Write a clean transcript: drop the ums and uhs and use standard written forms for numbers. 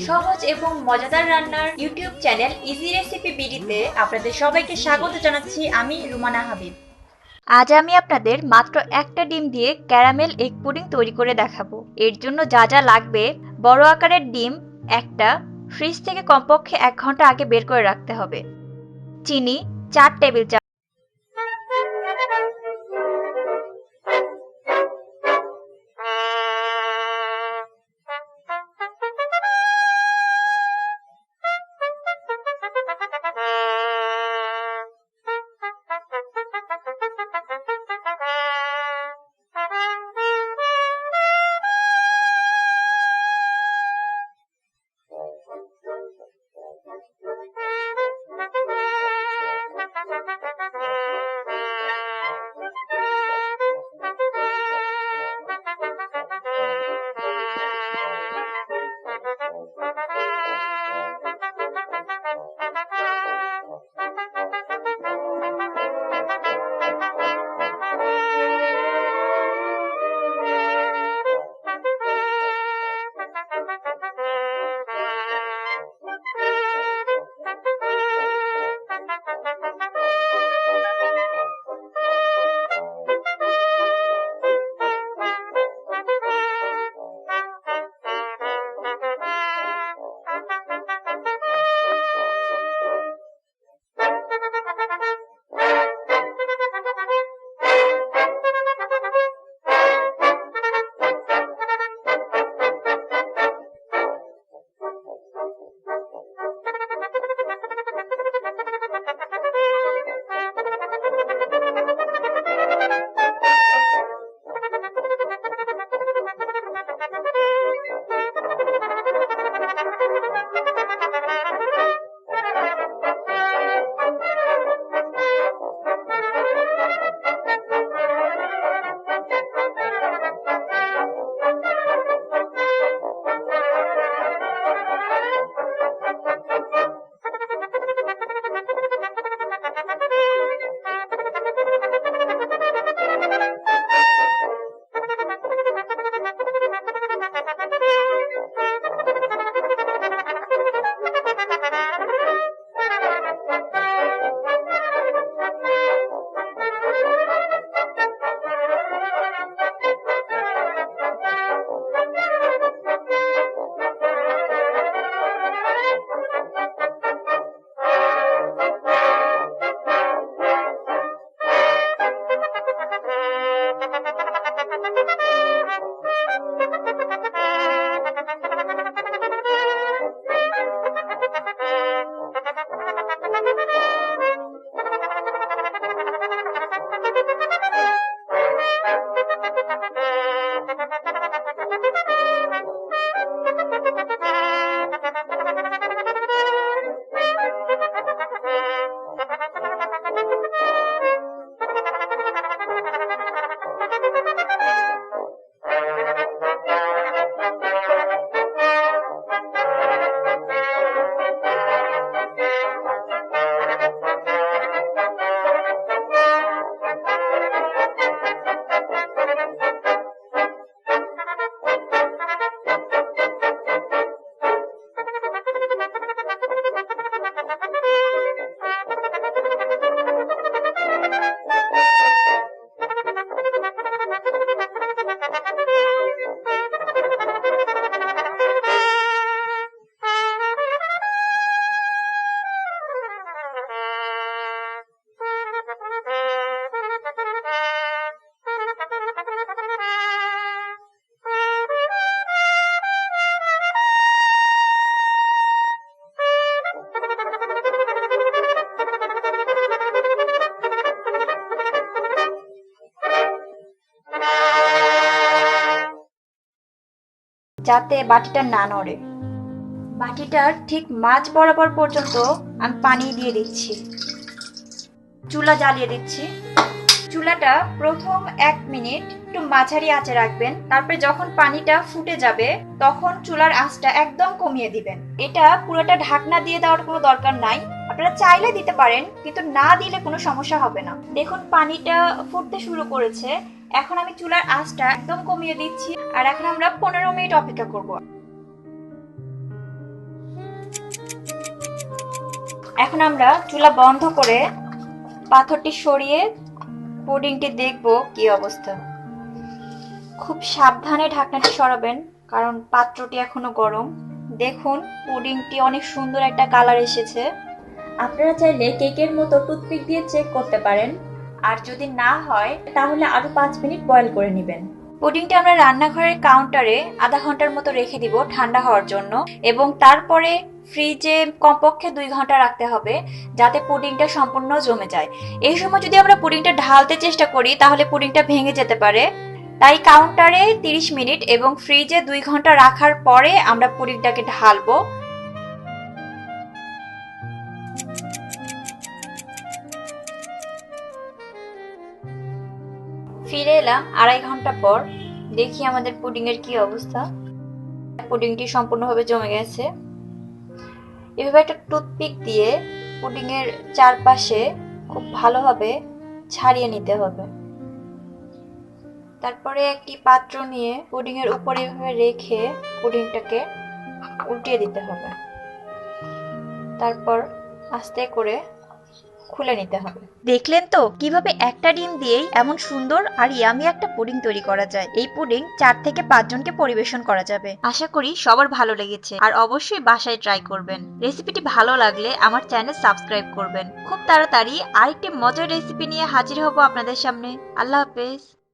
সহজ এবং মজাদার রান্নার ইউটিউব চ্যানেল ইজি রেসিপি বিডিতে আপনাদের সবাইকে স্বাগত জানাচ্ছি। আমি রুমানা হাবিব। আজ আমি আপনাদের মাত্র একটা ডিম দিয়ে ক্যারামেল এগ পুডিং তৈরি করে দেখাবো। এর জন্য যা যা লাগবে: বড় আকারের ডিম একটা, ফ্রিজ থেকে কমপক্ষে 1 ঘন্টা আগে বের করে রাখতে হবে। চিনি 4 টেবিল চামচ। যাতে বাটিটা না নড়ে। বাটিটার ঠিক মাঝ বরাবর পর্যন্ত আমি পানি দিয়ে দিচ্ছি। চুলা জ্বালিয়ে দিচ্ছি। চুলাটা প্রথম 1 মিনিট একটু মাঝারি আঁচে রাখবেন। তারপরে যখন পানিটা ফুটে যাবে তখন চুলার আঁচটা একদম কমিয়ে দিবেন। এটা পুরোটা ঢাকনা দিয়ে দেওয়ার কোনো দরকার নাই, আপনারা চাইলে দিতে পারেন, কিন্তু না দিলে কোনো সমস্যা হবে না। দেখুন পানিটা ফুটতে শুরু করেছে। এখন আমি চুলার আঁচটা একদম কমিয়ে দিচ্ছি আর এখন আমরা 15 মিনিট অপেক্ষা করব। এখন আমরা চুলা বন্ধ করে পাথরটি সরিয়ে পুডিংটি দেখব কি অবস্থা। খুব সাবধানে ঢাকনাটি সরাবেন, কারণ পাত্রটি এখনো গরম। দেখুন পুডিংটি অনেক সুন্দর একটা কালার এসেছে। আপনারা চাইলে কেকের মতো টুথপিক দিয়ে চেক করতে পারেন, আর যদি না হয় তাহলে আরো 5 মিনিট বয়েল করে নেবেন। পুডিংটা আমরা রান্নাঘরের কাউন্টারে আধা ঘন্টার মতো রেখে দিব ঠান্ডা হওয়ার জন্য, এবং তারপরে ফ্রিজে কমপক্ষে 2 ঘন্টা রাখতে হবে যাতে পুডিংটা সম্পূর্ণ জমে যায়। এই সময় যদি আমরা পুডিংটা ঢালতে চেষ্টা করি তাহলে পুডিংটা ভেঙে যেতে পারে। তাই কাউন্টারে 30 মিনিট এবং ফ্রিজে 2 ঘন্টা রাখার পরে আমরা পুডিংটাকে ঢালবো। ফিরে এলাম 2.5 ঘন্টা পর। দেখি আমাদের পুডিং এর কি অবস্থা। পুডিংটি সম্পূর্ণভাবে জমে গেছে। এভাবে একটা টুথপিক দিয়ে পুডিং এর চারপাশে খুব ভালোভাবে ছাড়িয়ে নিতে হবে। তারপরে একটি পাত্র নিয়ে পুডিং এর উপরে এভাবে রেখে পুডিংটাকে উল্টিয়ে দিতে হবে। তারপর আস্তে করে খুলে নিতে হবে। দেখলেন তো কিভাবে একটা ডিম দিয়েই এমন সুন্দর আর ইয়ামি একটা পুডিং তৈরি করা যায়। এই পুডিং 4 থেকে 5 জনকে পরিবেশন করা যাবে। আশা করি সবার ভালো লেগেছে, আর অবশ্যই বাসায় ট্রাই করবেন। রেসিপিটি ভালো লাগলে আমার চ্যানেল সাবস্ক্রাইব করবেন। খুব তাড়াতাড়ি আরেকটি মজার রেসিপি নিয়ে হাজির হব আপনাদের সামনে। আল্লাহ হাফেজ।